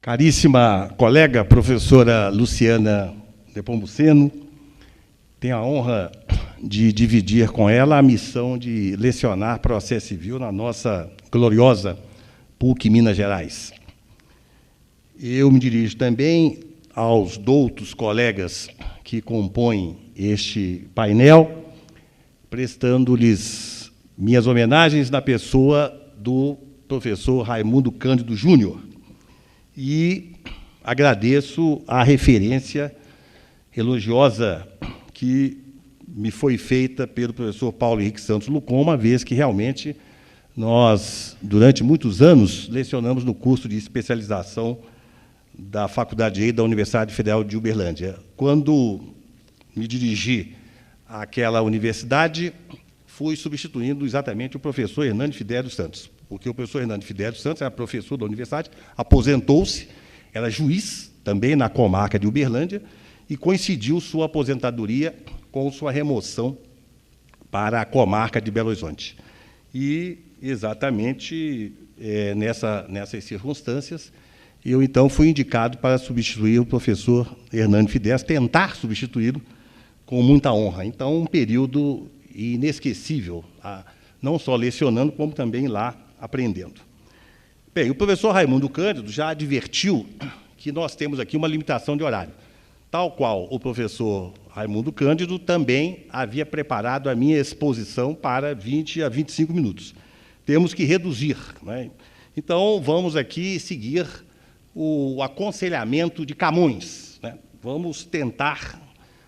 Caríssima colega, professora Luciana Nepomuceno, tenho a honra de dividir com ela a missão de lecionar processo civil na nossa gloriosa PUC Minas Gerais. Eu me dirijo também aos doutos colegas que compõem este painel, prestando-lhes minhas homenagens na pessoa do professor Raimundo Cândido Júnior, e agradeço a referência elogiosa que me foi feita pelo professor Paulo Henrique Santos Lucon, uma vez que realmente nós, durante muitos anos, lecionamos no curso de especialização da Faculdade de Direito da Universidade Federal de Uberlândia. Quando me dirigi àquela universidade, fui substituindo exatamente o professor Hernani Fidério dos Santos, porque o professor Hernani Fidério dos Santos era professor da universidade, aposentou-se, era juiz também na comarca de Uberlândia, e coincidiu sua aposentadoria com sua remoção para a comarca de Belo Horizonte. E, exatamente nessas circunstâncias, eu, então, fui indicado para substituir o professor Hernani Fidério, tentar substituí-lo com muita honra. Então, um período inesquecível, não só lecionando, como também lá aprendendo. Bem, o professor Raimundo Cândido já advertiu que nós temos aqui uma limitação de horário, tal qual o professor Raimundo Cândido também havia preparado a minha exposição para 20 a 25 minutos. Temos que reduzir, né? Então, vamos aqui seguir o aconselhamento de Camões, né? Vamos tentar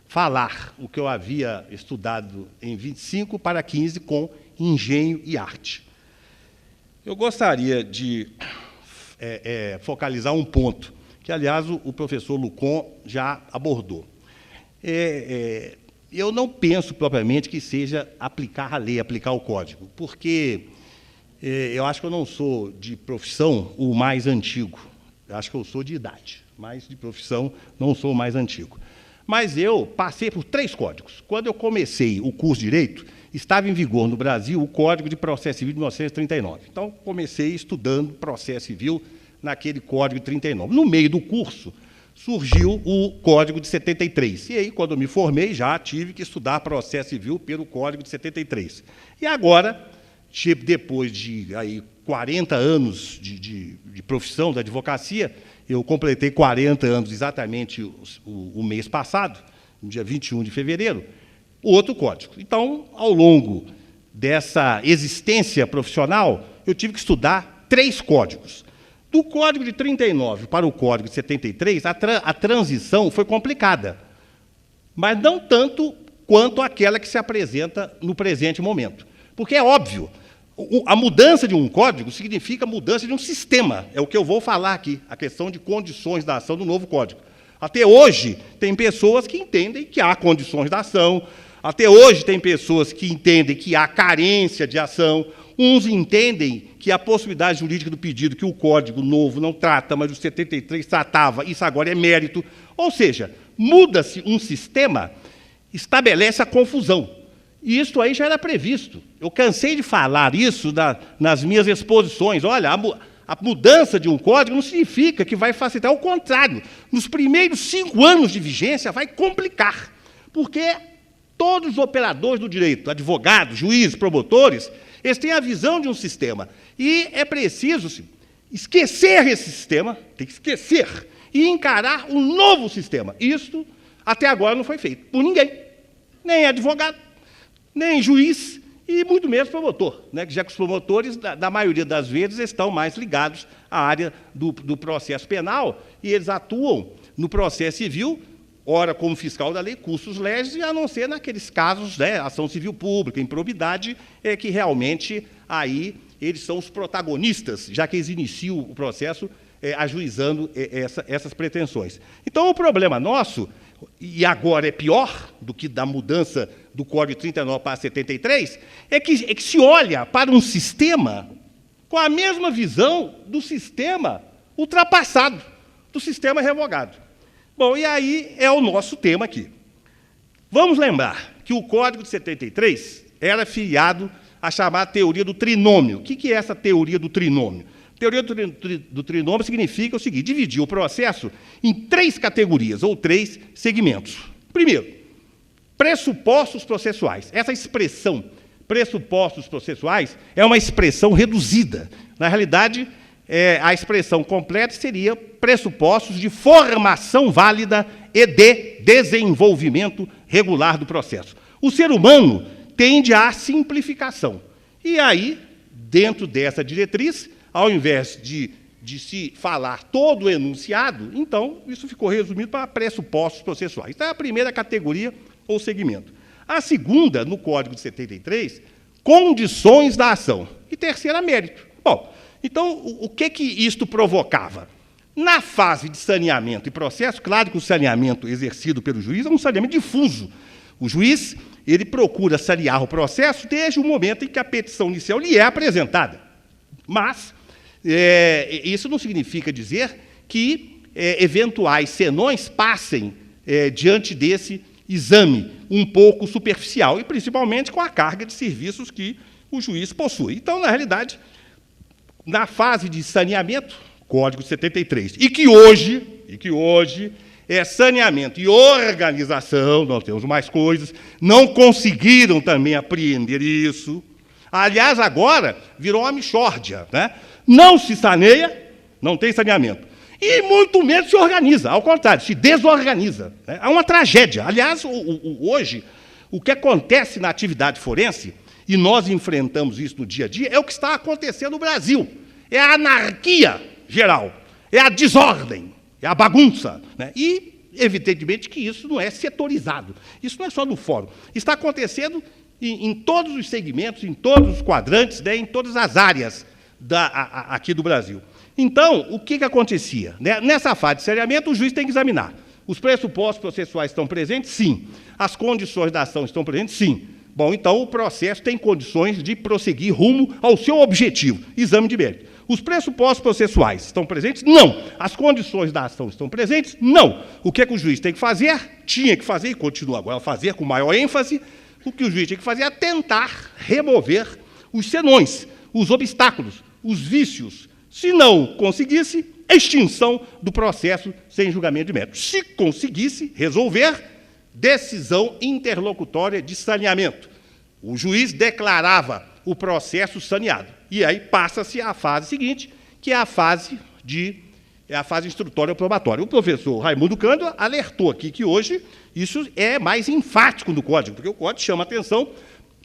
falar o que eu havia estudado em 25 para 15 com engenho e arte. Eu gostaria de focalizar um ponto, que, aliás, o professor Lucon já abordou. Eu não penso propriamente que seja aplicar a lei, aplicar o código, porque eu acho que eu não sou, de profissão, o mais antigo. Eu acho que eu sou de idade, mas de profissão não sou o mais antigo. Mas eu passei por 3 códigos. Quando eu comecei o curso de Direito, estava em vigor no Brasil o Código de Processo Civil de 1939. Então, comecei estudando processo civil naquele Código de 39. No meio do curso, surgiu o Código de 73. E aí, quando eu me formei, já tive que estudar processo civil pelo Código de 73. E agora, depois de 40 anos de profissão da advocacia, eu completei 40 anos exatamente o mês passado, no dia 21 de fevereiro, o outro código. Então, ao longo dessa existência profissional, eu tive que estudar 3 códigos. Do Código de 39 para o Código de 73, a transição foi complicada, mas não tanto quanto aquela que se apresenta no presente momento. Porque é óbvio, a mudança de um código significa mudança de um sistema. É o que eu vou falar aqui, a questão de condições da ação do novo código. Até hoje, tem pessoas que entendem que há condições da ação, até hoje tem pessoas que entendem que há carência de ação, uns entendem que a possibilidade jurídica do pedido, que o Código Novo não trata, mas o 73 tratava, isso agora é mérito. Ou seja, muda-se um sistema, estabelece a confusão. E isso aí já era previsto. Eu cansei de falar isso nas minhas exposições. Olha, a mudança de um código não significa que vai facilitar, ao contrário. Nos primeiros 5 anos de vigência vai complicar, porque todos os operadores do direito, advogados, juízes, promotores, eles têm a visão de um sistema. E é preciso esquecer esse sistema, tem que esquecer, e encarar um novo sistema. Isso, até agora, não foi feito por ninguém. Nem advogado, nem juiz, e muito menos promotor, né? Já que os promotores, da maioria das vezes, estão mais ligados à área do processo penal, e eles atuam no processo civil, ora como fiscal da lei, custos legis, e a não ser naqueles casos, né, ação civil pública, improbidade, que realmente aí eles são os protagonistas, já que eles iniciam o processo ajuizando essas pretensões. Então, o problema nosso, e agora é pior do que da mudança do Código 39 para 73, é que se olha para um sistema com a mesma visão do sistema ultrapassado, do sistema revogado. Bom, e aí é o nosso tema aqui. Vamos lembrar que o Código de 73 era filiado à chamada teoria do trinômio. O que é essa teoria do trinômio? Teoria do trinômio significa o seguinte: dividir o processo em 3 categorias, ou 3 segmentos. Primeiro, pressupostos processuais. Essa expressão, pressupostos processuais, é uma expressão reduzida. Na realidade, a expressão completa seria pressupostos de formação válida e de desenvolvimento regular do processo. O ser humano tende à simplificação. E aí, dentro dessa diretriz, ao invés de se falar todo o enunciado, então, isso ficou resumido para pressupostos processuais. Então, é a primeira categoria ou segmento. A segunda, no Código de 73, condições da ação. E terceira, mérito. Bom, então, o que isto provocava? Na fase de saneamento e processo, claro que o saneamento exercido pelo juiz é um saneamento difuso. O juiz, ele procura sanear o processo desde o momento em que a petição inicial lhe é apresentada. Mas isso não significa dizer que eventuais senões passem diante desse exame um pouco superficial, e principalmente com a carga de serviços que o juiz possui. Então, na realidade, na fase de saneamento, Código 73, e que hoje é saneamento e organização, nós temos mais coisas, não conseguiram também apreender isso. Aliás, agora virou uma mixórdia, né? Não se saneia, não tem saneamento. E muito menos se organiza, ao contrário, se desorganiza, né? É uma tragédia. Aliás, hoje, o que acontece na atividade forense, e nós enfrentamos isso no dia a dia, é o que está acontecendo no Brasil. É a anarquia geral, é a desordem, é a bagunça, né? E, evidentemente, que isso não é setorizado. Isso não é só no fórum. Está acontecendo em todos os segmentos, em todos os quadrantes, né, em todas as áreas aqui do Brasil. Então, o que acontecia? Nessa fase de saneamento, o juiz tem que examinar. Os pressupostos processuais estão presentes? Sim. As condições da ação estão presentes? Sim. Bom, então o processo tem condições de prosseguir rumo ao seu objetivo, exame de mérito. Os pressupostos processuais estão presentes? Não. As condições da ação estão presentes? Não. O que o juiz tem que fazer? Tinha que fazer, e continua agora a fazer com maior ênfase, o que o juiz tinha que fazer é tentar remover os senões, os obstáculos, os vícios. Se não conseguisse, extinção do processo sem julgamento de mérito. Se conseguisse resolver, decisão interlocutória de saneamento. O juiz declarava o processo saneado. E aí passa-se à fase seguinte, que é a fase instrutória probatória. O professor Raimundo Cândido alertou aqui que hoje isso é mais enfático no Código, porque o Código chama atenção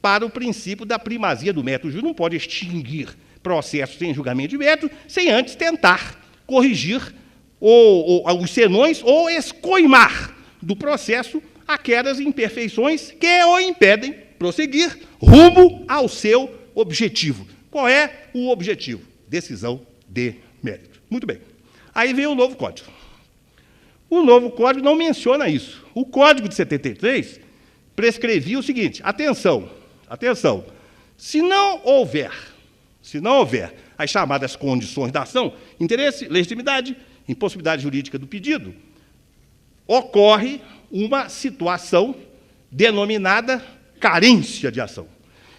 para o princípio da primazia do mérito. O juiz não pode extinguir processo sem julgamento de mérito, sem antes tentar corrigir os senões ou escoimar do processo aquelas imperfeições que o impedem prosseguir rumo ao seu objetivo. Qual é o objetivo? Decisão de mérito. Muito bem. Aí vem o novo Código. O novo Código não menciona isso. O Código de 73 prescrevia o seguinte: atenção, se não houver as chamadas condições da ação, interesse, legitimidade, impossibilidade jurídica do pedido, ocorre uma situação denominada carência de ação.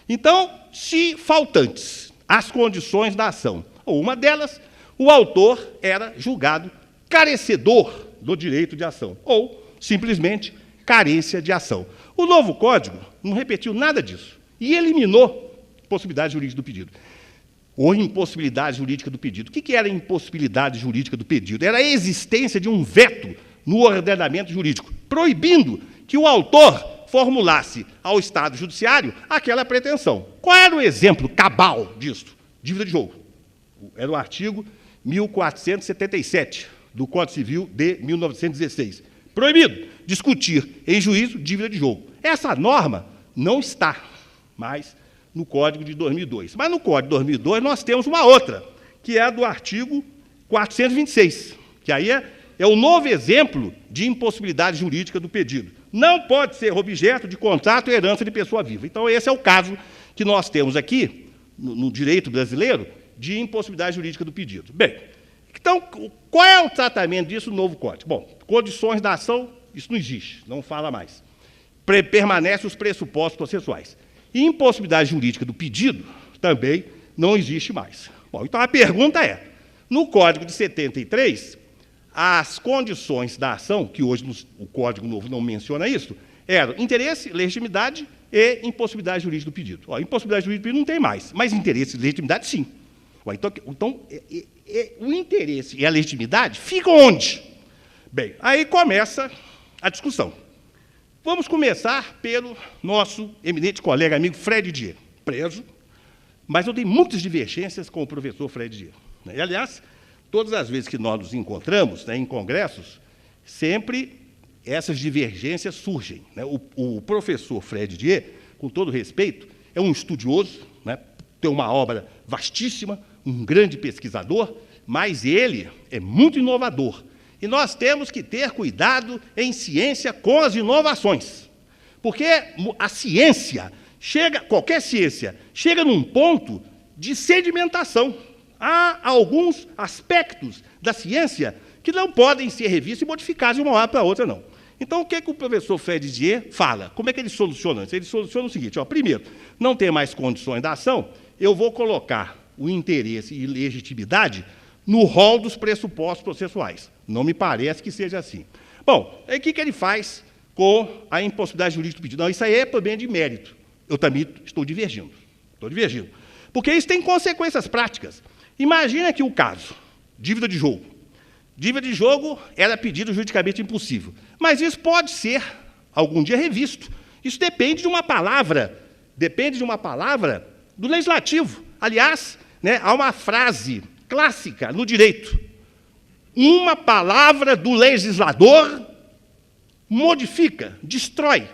Então, se faltantes as condições da ação, ou uma delas, o autor era julgado carecedor do direito de ação, ou, simplesmente, carência de ação. O novo Código não repetiu nada disso e eliminou possibilidade jurídica do pedido. Ou impossibilidade jurídica do pedido. O que era a impossibilidade jurídica do pedido? Era a existência de um veto no ordenamento jurídico, proibindo que o autor formulasse ao Estado Judiciário aquela pretensão. Qual era o exemplo cabal disso? Dívida de jogo. Era o artigo 1477 do Código Civil de 1916. Proibido discutir em juízo dívida de jogo. Essa norma não está mais no Código de 2002. Mas no Código de 2002 nós temos uma outra, que é a do artigo 426, que aí é o novo exemplo de impossibilidade jurídica do pedido. Não pode ser objeto de contrato ou herança de pessoa viva. Então, esse é o caso que nós temos aqui, no direito brasileiro, de impossibilidade jurídica do pedido. Bem, então, qual é o tratamento disso no novo Código? Bom, condições da ação, isso não existe, não fala mais. Permanecem os pressupostos processuais. E impossibilidade jurídica do pedido também não existe mais. Bom, então a pergunta é, no Código de 73, as condições da ação, que hoje o Código Novo não menciona isso, eram interesse, legitimidade e impossibilidade jurídica do pedido. Ó, impossibilidade jurídica do pedido não tem mais, mas interesse e legitimidade, sim. Ó, então o interesse e a legitimidade ficam onde? Bem, aí começa a discussão. Vamos começar pelo nosso eminente colega, amigo Fred Dier, preso, mas eu tenho muitas divergências com o professor Fred Dier. E, aliás, todas as vezes que nós nos encontramos, né, em congressos, sempre essas divergências surgem, né? O professor Fred Dier, com todo respeito, é um estudioso, né, tem uma obra vastíssima, um grande pesquisador, mas ele é muito inovador. E nós temos que ter cuidado em ciência com as inovações. Porque a ciência, qualquer ciência, chega num ponto de sedimentação. Há alguns aspectos da ciência que não podem ser revistos e modificados de uma hora para outra, não. Então, o que o professor Fred Dier fala? Como é que ele soluciona isso? Ele soluciona o seguinte, ó, primeiro, não tem mais condições da ação, eu vou colocar o interesse e legitimidade no rol dos pressupostos processuais. Não me parece que seja assim. Bom, aí o que ele faz com a impossibilidade jurídica do pedido? Não, isso aí é problema de mérito. Eu também estou divergindo. Porque isso tem consequências práticas. Imagina aqui o caso, dívida de jogo. Dívida de jogo era pedido juridicamente impossível. Mas isso pode ser, algum dia, revisto. Isso depende de uma palavra do legislativo. Aliás, né, há uma frase clássica no direito. Uma palavra do legislador modifica, destrói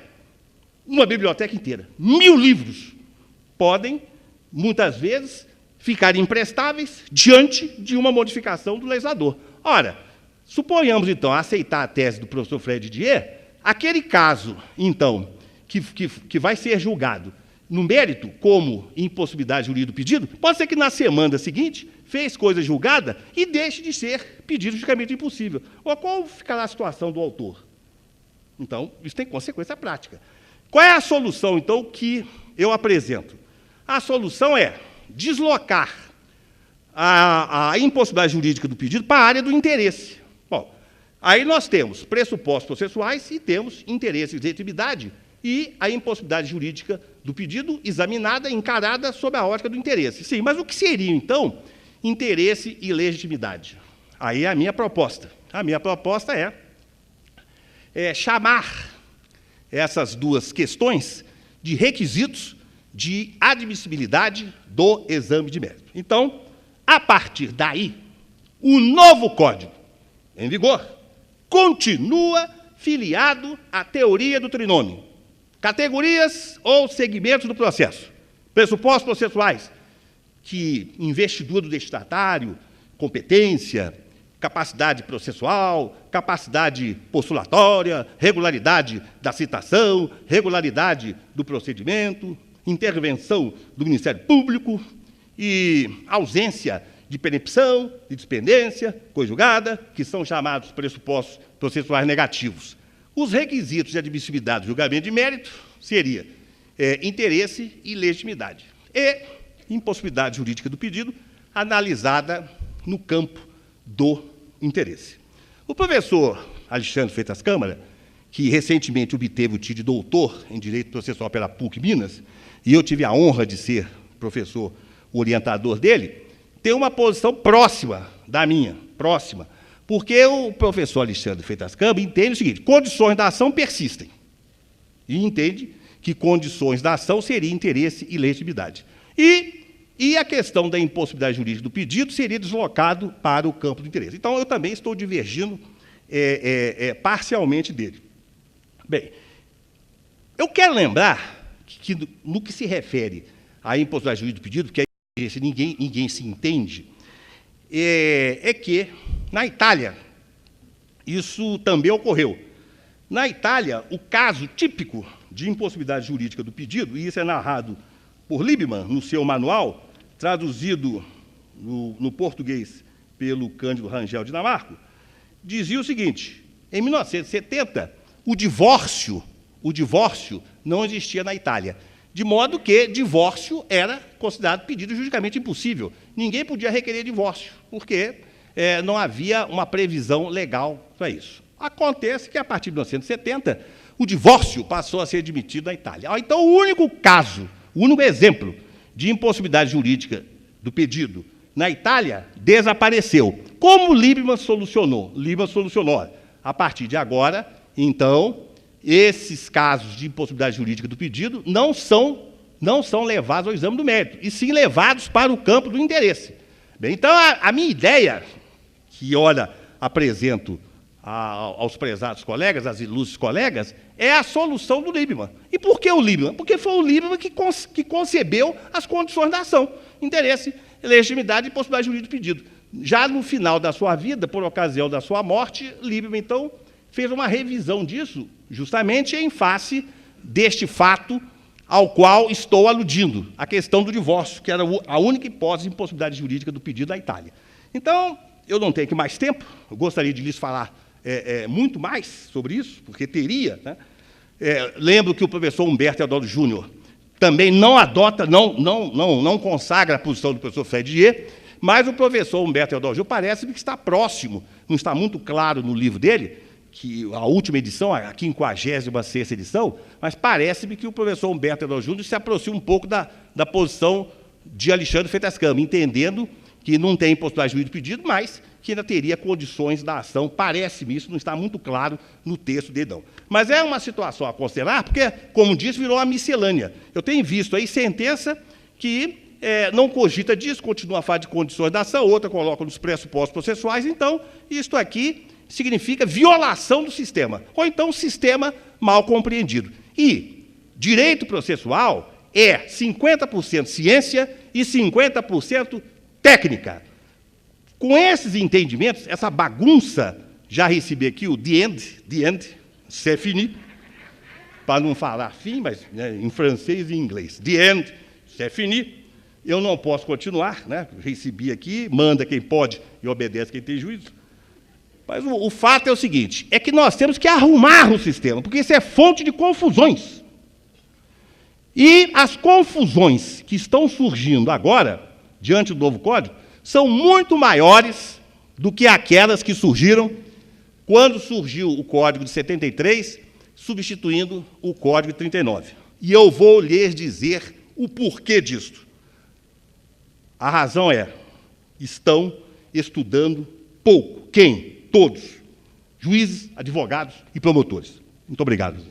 uma biblioteca inteira. 1000 livros podem, muitas vezes, ficar imprestáveis diante de uma modificação do legislador. Ora, suponhamos, então, aceitar a tese do professor Fred Dier, aquele caso, então, que vai ser julgado no mérito como impossibilidade jurídica do pedido, pode ser que na semana seguinte fez coisa julgada e deixe de ser pedido juridicamente impossível. Ou qual ficará a situação do autor? Então, isso tem consequência prática. Qual é a solução, então, que eu apresento? A solução é deslocar a impossibilidade jurídica do pedido para a área do interesse. Bom, aí nós temos pressupostos processuais e temos interesse e legitimidade e a impossibilidade jurídica do pedido examinada, encarada sob a ótica do interesse. Sim, mas o que seria, então, interesse e legitimidade? Aí é a minha proposta. A minha proposta é chamar essas duas questões de requisitos de admissibilidade do exame de mérito. Então, a partir daí, o novo Código, em vigor, continua filiado à teoria do trinômio. Categorias ou segmentos do processo. Pressupostos processuais, que investidura do destinatário, competência, capacidade processual, capacidade postulatória, regularidade da citação, regularidade do procedimento, intervenção do Ministério Público e ausência de perempção, de dispendência, coisa julgada, que são chamados pressupostos processuais negativos. Os requisitos de admissibilidade do julgamento de mérito seria interesse e legitimidade. E impossibilidade jurídica do pedido, analisada no campo do interesse. O professor Alexandre Freitas Câmara, que recentemente obteve o título de doutor em Direito Processual pela PUC Minas, e eu tive a honra de ser professor orientador dele, tem uma posição próxima da minha, porque o professor Alexandre Freitas Câmara entende o seguinte: condições da ação persistem, e entende que condições da ação seria interesse e legitimidade. E a questão da impossibilidade jurídica do pedido seria deslocado para o campo do interesse. Então, eu também estou divergindo parcialmente dele. Bem, eu quero lembrar que no que se refere à impossibilidade jurídica do pedido, que ninguém se entende, é que, na Itália, isso também ocorreu. Na Itália, o caso típico de impossibilidade jurídica do pedido, e isso é narrado por Liebman no seu manual, traduzido no português pelo Cândido Rangel Dinamarco, dizia o seguinte: em 1970, o divórcio não existia na Itália. de modo que divórcio era considerado pedido juridicamente impossível. Ninguém podia requerer divórcio, porque não havia uma previsão legal para isso. Acontece que, a partir de 1970, o divórcio passou a ser admitido na Itália. Então, o único caso, o único exemplo de impossibilidade jurídica do pedido na Itália desapareceu. Como Liebman solucionou? Liebman solucionou. A partir de agora, então, esses casos de impossibilidade jurídica do pedido não são levados ao exame do mérito, e sim levados para o campo do interesse. Bem, então, a minha ideia, que, ora, apresento aos prezados colegas, às ilustres colegas, é a solução do Liebman. E por que o Liebman? Porque foi o Liebman que concebeu as condições da ação: interesse, legitimidade e possibilidade jurídica do pedido. Já no final da sua vida, por ocasião da sua morte, Liebman, então, fez uma revisão disso, justamente em face deste fato ao qual estou aludindo, a questão do divórcio, que era a única hipótese de impossibilidade jurídica do pedido da Itália. Então, eu não tenho aqui mais tempo, eu gostaria de lhes falar muito mais sobre isso, porque teria, né? Lembro que o professor Humberto Teodoro Júnior também não adota, não consagra a posição do professor Fredier, mas o professor Humberto Teodoro Júnior parece-me que está próximo, não está muito claro no livro dele, que a última edição, a 56ª edição, mas parece-me que o professor Humberto Teodoro Júnior se aproxima um pouco da posição de Alexandre Freitas Câmara, entendendo que não tem impossibilidade jurídica de pedido, mas que ainda teria condições da ação. Parece-me, isso não está muito claro no texto dele, não. Mas é uma situação a considerar, porque, como disse, virou uma miscelânea. Eu tenho visto aí sentença que não cogita disso, continua a falar de condições da ação, outra coloca nos pressupostos processuais. Então, isto aqui significa violação do sistema, ou então sistema mal compreendido. E direito processual é 50% ciência e 50% técnica. Com esses entendimentos, essa bagunça, já recebi aqui o the end, c'est fini, para não falar fim, mas em francês e em inglês. The end, c'est fini. Eu não posso continuar, né? Recebi aqui, manda quem pode e obedece quem tem juízo. Mas o fato é o seguinte, é que nós temos que arrumar o sistema, porque isso é fonte de confusões. E as confusões que estão surgindo agora, diante do novo Código, são muito maiores do que aquelas que surgiram quando surgiu o Código de 73, substituindo o Código de 39. E eu vou lhes dizer o porquê disto. A razão é, estão estudando pouco. Quem? Todos. Juízes, advogados e promotores. Muito obrigado.